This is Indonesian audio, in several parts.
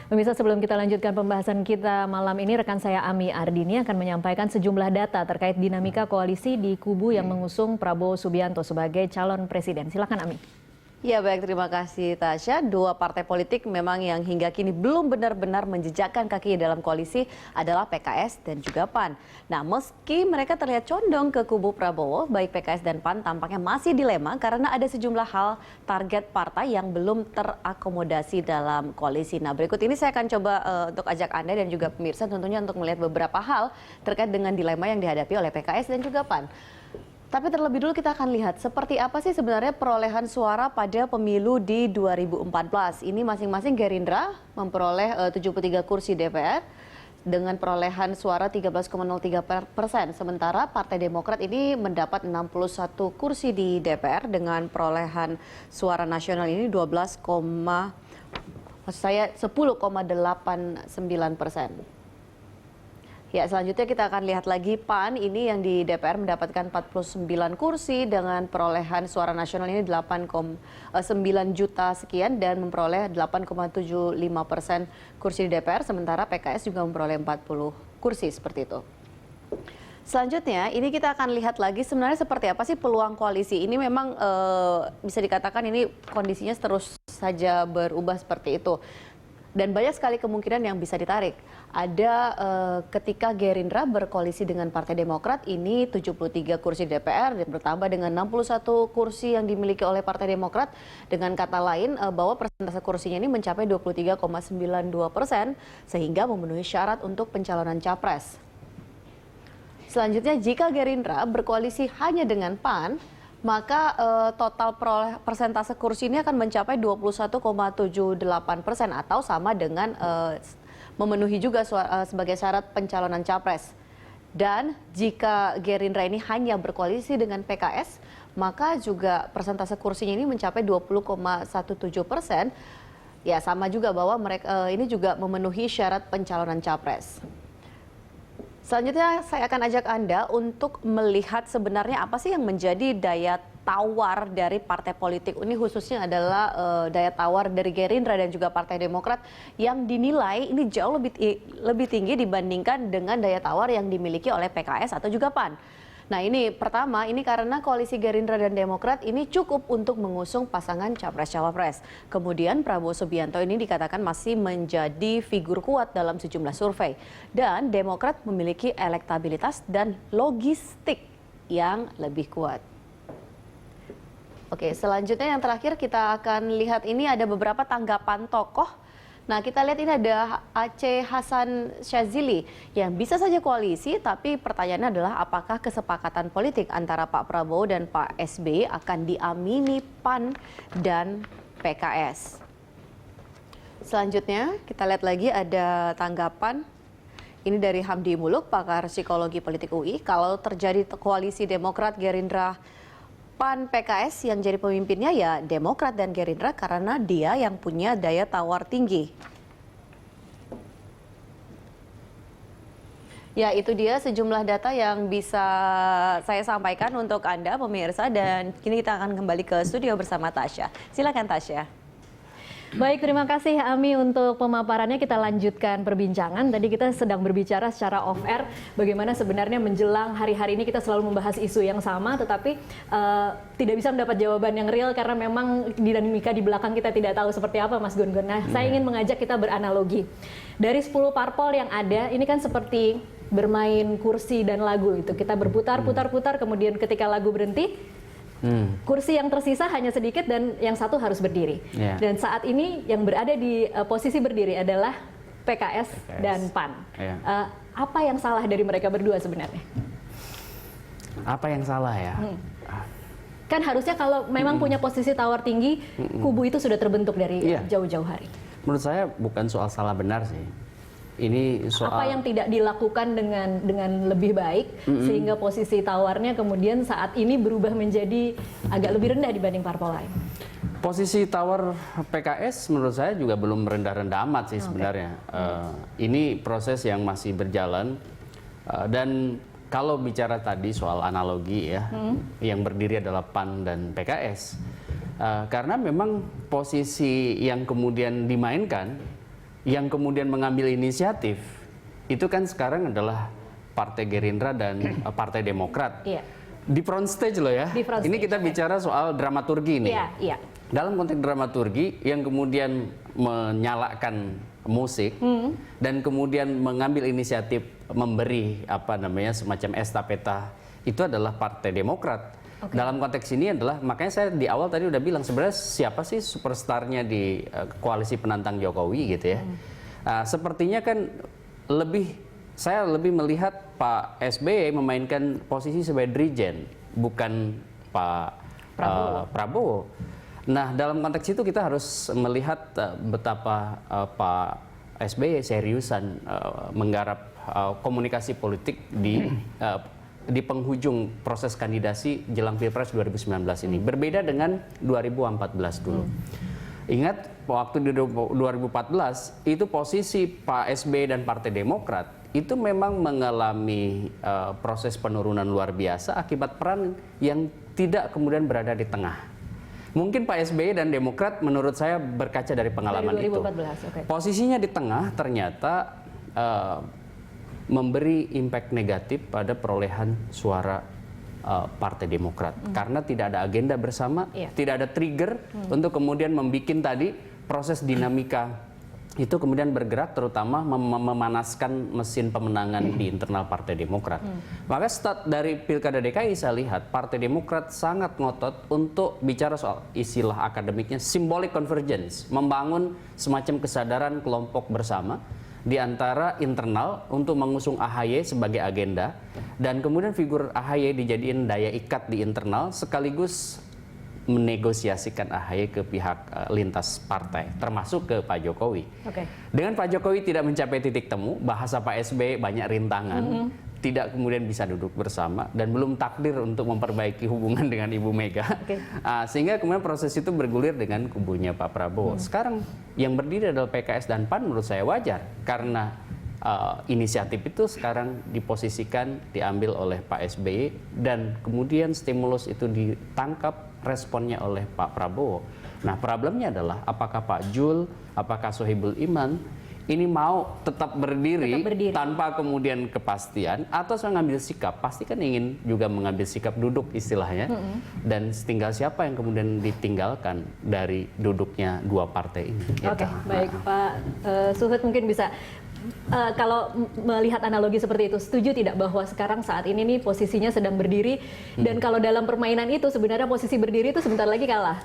Pemirsa, sebelum kita lanjutkan pembahasan kita malam ini, rekan saya Ami Ardini akan menyampaikan sejumlah data terkait dinamika koalisi di kubu yang mengusung Prabowo Subianto sebagai calon presiden. Silakan Ami. Ya baik, terima kasih Tasya. Dua partai politik memang yang hingga kini belum benar-benar menjejakkan kaki dalam koalisi adalah PKS dan juga PAN. Nah, meski mereka terlihat condong ke kubu Prabowo, baik PKS dan PAN tampaknya masih dilema karena ada sejumlah hal target partai yang belum terakomodasi dalam koalisi. Nah, berikut ini saya akan coba untuk ajak Anda dan juga pemirsa tentunya untuk melihat beberapa hal terkait dengan dilema yang dihadapi oleh PKS dan juga PAN. Tapi terlebih dulu kita akan lihat seperti apa sih sebenarnya perolehan suara pada pemilu di 2014. Ini masing-masing Gerindra memperoleh 73 kursi DPR dengan perolehan suara 13,03%. Sementara Partai Demokrat ini mendapat 61 kursi di DPR dengan perolehan suara nasional ini 10,89%. Ya, selanjutnya kita akan lihat lagi PAN ini yang di DPR mendapatkan 49 kursi dengan perolehan suara nasional ini 8,9 juta sekian dan memperoleh 8,75% kursi di DPR, sementara PKS juga memperoleh 40 kursi seperti itu. Selanjutnya, ini kita akan lihat lagi sebenarnya seperti apa sih peluang koalisi. Ini memang bisa dikatakan ini kondisinya terus saja berubah seperti itu. Dan banyak sekali kemungkinan yang bisa ditarik. Ada ketika Gerindra berkoalisi dengan Partai Demokrat, ini 73 kursi DPR dan bertambah dengan 61 kursi yang dimiliki oleh Partai Demokrat. Dengan kata lain, bahwa persentase kursinya ini mencapai 23,92% sehingga memenuhi syarat untuk pencalonan capres. Selanjutnya, jika Gerindra berkoalisi hanya dengan PAN, maka total persentase kursi ini akan mencapai 21,78% atau sama dengan memenuhi juga sebagai syarat pencalonan capres. Dan jika Gerindra ini hanya berkoalisi dengan PKS, maka juga persentase kursinya ini mencapai 20,17%. Ya, sama juga bahwa mereka ini juga memenuhi syarat pencalonan capres. Selanjutnya saya akan ajak Anda untuk melihat sebenarnya apa sih yang menjadi daya tawar dari partai politik ini, khususnya adalah daya tawar dari Gerindra dan juga Partai Demokrat yang dinilai ini jauh lebih tinggi dibandingkan dengan daya tawar yang dimiliki oleh PKS atau juga PAN. Nah, ini pertama, ini karena koalisi Gerindra dan Demokrat ini cukup untuk mengusung pasangan Capres-Cawapres. Kemudian Prabowo Subianto ini dikatakan masih menjadi figur kuat dalam sejumlah survei. Dan Demokrat memiliki elektabilitas dan logistik yang lebih kuat. Oke, selanjutnya yang terakhir kita akan lihat ini ada beberapa tanggapan tokoh. Nah, kita lihat ini ada Aceh Hasan Syazili yang bisa saja koalisi, tapi pertanyaannya adalah apakah kesepakatan politik antara Pak Prabowo dan Pak SBY akan diamini PAN dan PKS. Selanjutnya kita lihat lagi ada tanggapan ini dari Hamdi Muluk, pakar psikologi politik UI. Kalau terjadi koalisi Demokrat, Gerindra, PAN, PKS yang jadi pemimpinnya ya Demokrat dan Gerindra karena dia yang punya daya tawar tinggi. Ya, itu dia sejumlah data yang bisa saya sampaikan untuk Anda pemirsa, dan kini kita akan kembali ke studio bersama Tasya. Silakan Tasya. Baik, terima kasih Ami untuk pemaparannya. Kita lanjutkan perbincangan. Tadi kita sedang berbicara secara off-air bagaimana sebenarnya menjelang hari-hari ini kita selalu membahas isu yang sama, tetapi tidak bisa mendapat jawaban yang real karena memang dinamika di belakang kita tidak tahu seperti apa, Mas Gun-Gun. Nah, saya ingin mengajak kita beranalogi. Dari 10 parpol yang ada, ini kan seperti bermain kursi dan lagu itu. Kita berputar-putar-putar, kemudian ketika lagu berhenti, kursi yang tersisa hanya sedikit dan yang satu harus berdiri. Dan saat ini yang berada di posisi berdiri adalah PKS dan PAN. Apa yang salah dari mereka berdua sebenarnya? Apa yang salah ya? Kan harusnya kalau memang punya posisi tawar tinggi, kubu itu sudah terbentuk dari jauh-jauh hari. Menurut saya bukan soal salah benar sih. Ini soal apa yang tidak dilakukan dengan lebih baik sehingga posisi tawarnya kemudian saat ini berubah menjadi agak lebih rendah dibanding parpol lain. Posisi tawar PKS menurut saya juga belum rendah-rendah amat sih sebenarnya. Ini proses yang masih berjalan dan kalau bicara tadi soal analogi ya, yang berdiri adalah PAN dan PKS. Karena memang posisi yang kemudian dimainkan yang kemudian mengambil inisiatif itu kan sekarang adalah Partai Gerindra dan Partai Demokrat. Iya. Di front stage loh ya. Di front Ini stage, kita bicara soal dramaturgi nih. Iya, iya. Dalam konteks dramaturgi yang kemudian menyalakan musik dan kemudian mengambil inisiatif memberi apa namanya semacam estafeta itu adalah Partai Demokrat. Dalam konteks ini adalah makanya saya di awal tadi udah bilang sebenarnya siapa sih superstarnya di koalisi penantang Jokowi gitu ya. Sepertinya kan saya lebih melihat Pak SBY memainkan posisi sebagai dirijen, bukan Pak Prabowo. Nah, dalam konteks itu kita harus melihat betapa Pak SBY seriusan menggarap komunikasi politik di penghujung proses kandidasi jelang Pilpres 2019 ini. Berbeda dengan 2014 dulu. Ingat waktu di 2014 itu posisi Pak SBY dan Partai Demokrat itu memang mengalami proses penurunan luar biasa akibat peran yang tidak kemudian berada di tengah. Mungkin Pak SBY dan Demokrat menurut saya berkaca dari pengalaman dari 2014, itu. okay. Posisinya di tengah ternyata memberi impact negatif pada perolehan suara Partai Demokrat. Karena tidak ada agenda bersama, tidak ada trigger untuk kemudian membuat tadi proses dinamika itu kemudian bergerak terutama memanaskan mesin pemenangan di internal Partai Demokrat. Maka start dari Pilkada DKI saya lihat Partai Demokrat sangat ngotot untuk bicara soal istilah akademiknya symbolic convergence, membangun semacam kesadaran kelompok bersama di antara internal untuk mengusung AHY sebagai agenda dan kemudian figur AHY dijadiin daya ikat di internal sekaligus menegosiasikan AHY ke pihak lintas partai, termasuk ke Pak Jokowi. Dengan Pak Jokowi tidak mencapai titik temu, bahasa Pak SBY banyak rintangan, tidak kemudian bisa duduk bersama, dan belum takdir untuk memperbaiki hubungan dengan Ibu Mega. Sehingga kemudian proses itu bergulir dengan kubunya Pak Prabowo. Sekarang yang berdiri adalah PKS dan PAN menurut saya wajar, karena inisiatif itu sekarang diposisikan, diambil oleh Pak SBY, dan kemudian stimulus itu ditangkap responnya oleh Pak Prabowo. Nah, problemnya adalah apakah Pak Jul, apakah Sohibul Iman ini mau tetap berdiri tanpa kemudian kepastian atau saya ngambil sikap, pasti kan ingin juga mengambil sikap duduk istilahnya, dan tinggal siapa yang kemudian ditinggalkan dari duduknya dua partai ini. Oke, baik Pak Suhut mungkin bisa kalau melihat analogi seperti itu, setuju tidak bahwa sekarang saat ini nih posisinya sedang berdiri dan kalau dalam permainan itu sebenarnya posisi berdiri itu sebentar lagi kalah.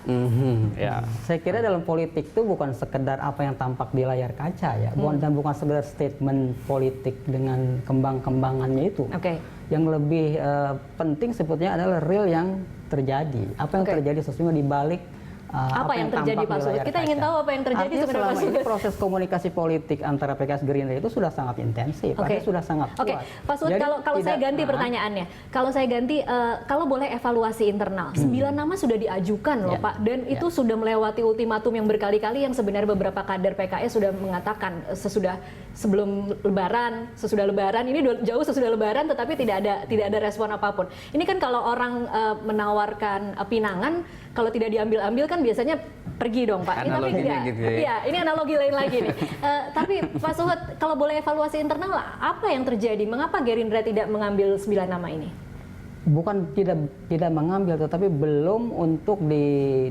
Saya kira dalam politik itu bukan sekedar apa yang tampak di layar kaca ya, dan bukan sekedar statement politik dengan kembang-kembangannya itu. Yang lebih penting sebetulnya adalah real yang terjadi, apa yang terjadi sesungguhnya di balik apa yang terjadi Pak Suhut? Kita ingin tahu apa yang terjadi sebenarnya Pak Suhut. Proses komunikasi politik antara PKS Gerindra itu sudah sangat intensif, sudah sangat kuat. Pak Suhut, kalau saya ganti pertanyaannya, kalau boleh evaluasi internal, 9 nama sudah diajukan loh Pak, dan itu sudah melewati ultimatum yang berkali-kali yang sebenarnya beberapa kader PKS sudah mengatakan sebelum Lebaran, sesudah Lebaran, ini jauh sesudah Lebaran, tetapi tidak ada respon apapun. Ini kan kalau orang menawarkan pinangan, kalau tidak diambil-ambil kan biasanya pergi dong Pak. Analoginya gitu ya. Ini analogi lain lagi nih. Tapi Pak Suhut, kalau boleh evaluasi internal, apa yang terjadi? Mengapa Gerindra tidak mengambil 9 nama ini? Bukan tidak mengambil, tetapi belum untuk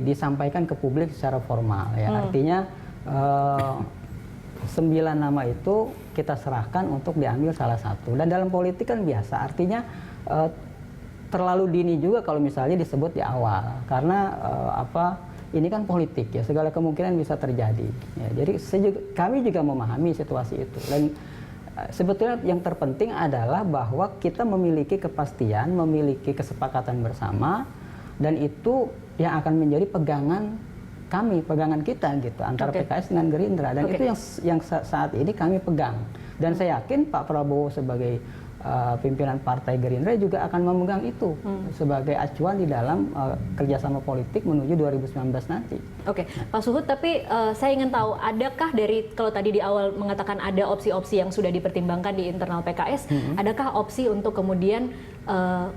disampaikan ke publik secara formal. Ya. Artinya 9 nama itu kita serahkan untuk diambil salah satu. Dan dalam politik kan biasa, artinya terlalu dini juga kalau misalnya disebut di awal, karena ini kan politik ya, segala kemungkinan bisa terjadi. Ya, jadi kami juga memahami situasi itu, dan sebetulnya yang terpenting adalah bahwa kita memiliki kepastian, memiliki kesepakatan bersama, dan itu yang akan menjadi pegangan kami, pegangan kita gitu antara PKS dengan Gerindra, dan itu yang saat ini kami pegang. Dan saya yakin Pak Prabowo sebagai pimpinan Partai Gerindra juga akan memegang itu sebagai acuan di dalam kerjasama politik menuju 2019 nanti. Pak Suhut, tapi saya ingin tahu, adakah kalau tadi di awal mengatakan ada opsi-opsi yang sudah dipertimbangkan di internal PKS, adakah opsi untuk kemudian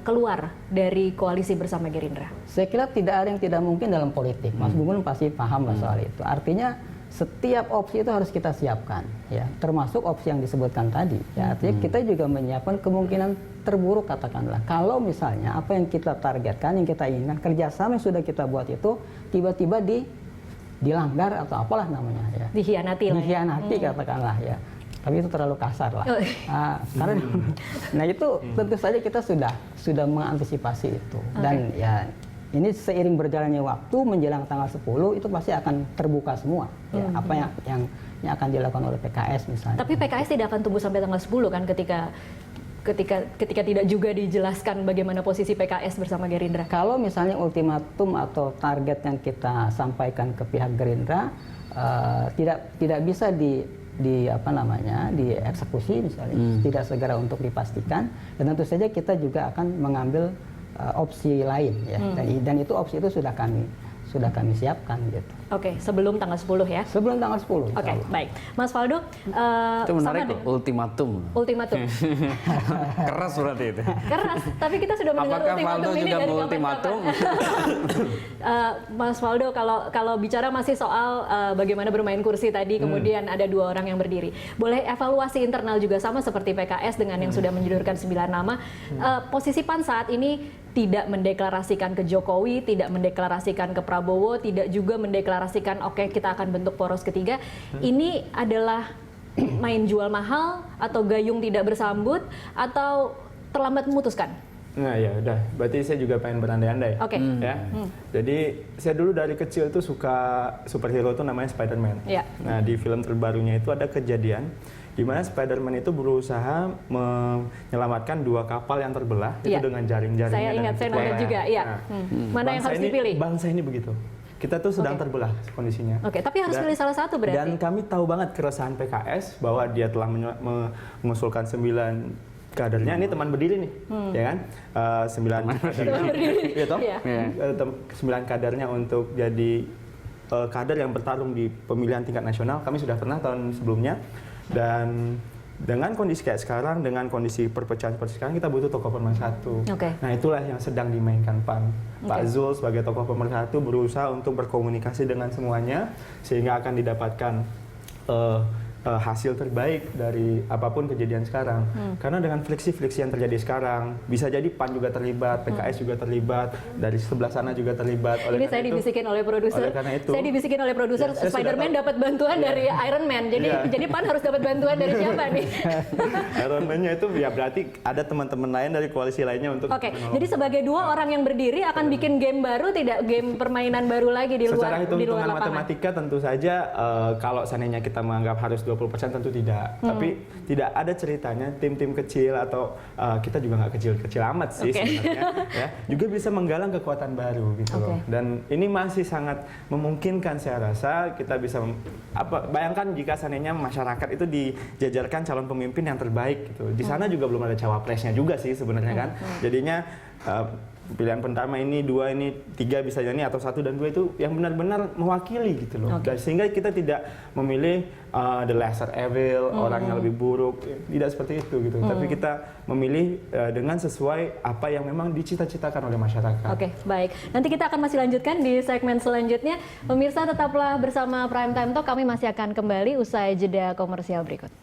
keluar dari koalisi bersama Gerindra? Saya kira tidak ada yang tidak mungkin dalam politik, Mas Gungun pasti paham lah soal itu. Artinya setiap opsi itu harus kita siapkan, ya, termasuk opsi yang disebutkan tadi. Ya, artinya kita juga menyiapkan kemungkinan terburuk, katakanlah. Kalau misalnya apa yang kita targetkan, yang kita inginkan, kerjasama yang sudah kita buat itu tiba-tiba dilanggar atau apalah namanya, ya. Dikhianati lah. Dikhianati, katakanlah, ya. Tapi itu terlalu kasar lah. Karena, nah itu tentu saja kita sudah mengantisipasi itu. Dan ya ini seiring berjalannya waktu menjelang tanggal 10 itu pasti akan terbuka semua, ya, apa yang akan dilakukan oleh PKS misalnya. Tapi PKS tidak akan tunggu sampai tanggal 10 kan ketika tidak juga dijelaskan bagaimana posisi PKS bersama Gerindra. Kalau misalnya ultimatum atau target yang kita sampaikan ke pihak Gerindra tidak bisa dieksekusi misalnya, tidak segera untuk dipastikan, dan tentu saja kita juga akan mengambil opsi lain, ya. Dan itu opsi itu sudah kami siapkan gitu. Oke, sebelum tanggal 10 ya. Sebelum tanggal 10. Oke, baik. Mas Faldo, Itu menarik loh, ultimatum. Ultimatum. Keras berarti itu. Keras, tapi kita sudah mendengar Apakah ultimatum Faldo ini juga dari ultimatum? Mas Faldo, kalau bicara masih soal bagaimana bermain kursi tadi, kemudian ada 2 orang yang berdiri. Boleh evaluasi internal juga sama seperti PKS dengan yang sudah menyodorkan 9 nama. Posisi PAN saat ini tidak mendeklarasikan ke Jokowi, tidak mendeklarasikan ke Prabowo, tidak juga mendeklarasikan oke kita akan bentuk poros ketiga. Ini adalah main jual mahal atau gayung tidak bersambut atau terlambat memutuskan? Nah ya udah, berarti saya juga pengen berandai-andai. Oke. Ya. Jadi saya dulu dari kecil tuh suka superhero tuh namanya Spider-Man. Ya. Nah di film terbarunya itu ada kejadian di mana Spider-Man itu berusaha menyelamatkan 2 kapal yang terbelah itu dengan jaring-jaringnya. Saya ingat, saya nonton juga. Iya. Mana yang harus dipilih? Bangsa ini begitu. Kita tuh sedang terbelah kondisinya. Oke, tapi harus pilih salah satu berarti. Dan kami tahu banget keresahan PKS bahwa dia telah mengusulkan 9 kadernya, ini teman berdiri nih, ya kan? 9 kadernya, ya toh? 9 kadernya untuk jadi kader yang bertarung di pemilihan tingkat nasional. Kami sudah pernah tahun sebelumnya, dan dengan kondisi kayak sekarang, dengan kondisi perpecahan seperti sekarang, kita butuh tokoh pemersatu. Nah itulah yang sedang dimainkan PAN. Pak Zul sebagai tokoh pemersatu berusaha untuk berkomunikasi dengan semuanya sehingga akan didapatkan hasil terbaik dari apapun kejadian sekarang. Karena dengan friksi-friksi yang terjadi sekarang, bisa jadi PAN juga terlibat, PKS juga terlibat, dari sebelah sana juga terlibat. Ini saya dibisikin oleh produser. Saya dibisikin oleh produser, Spider-Man dapat bantuan dari Iron Man. Jadi PAN harus dapat bantuan dari siapa nih? Iron Man-nya itu ya berarti ada teman-teman lain dari koalisi lainnya untuk menolong. Jadi sebagai 2 orang yang berdiri akan bikin game baru, tidak game permainan baru lagi di luar secara hitung-hitungan lapangan. matematika tentu saja kalau seandainya kita menganggap harus 20% tentu tidak. Tapi tidak ada ceritanya tim-tim kecil atau kita juga nggak kecil-kecil amat sih sebenarnya. Ya, juga bisa menggalang kekuatan baru gitu loh. Dan ini masih sangat memungkinkan saya rasa kita bisa bayangkan jika seandainya masyarakat itu dijajarkan calon pemimpin yang terbaik gitu. Di sana juga belum ada cawapresnya juga sih sebenarnya kan. Jadinya pilihan pertama ini, 2 ini, 3 bisa jadi atau 1 dan 2 itu yang benar-benar mewakili gitu loh. Dan sehingga kita tidak memilih the lesser evil, orang yang lebih buruk, tidak seperti itu gitu. Tapi kita memilih dengan sesuai apa yang memang dicita-citakan oleh masyarakat. Oke, baik. Nanti kita akan masih lanjutkan di segmen selanjutnya. Pemirsa tetaplah bersama Prime Time Talk, kami masih akan kembali usai jeda komersial berikut.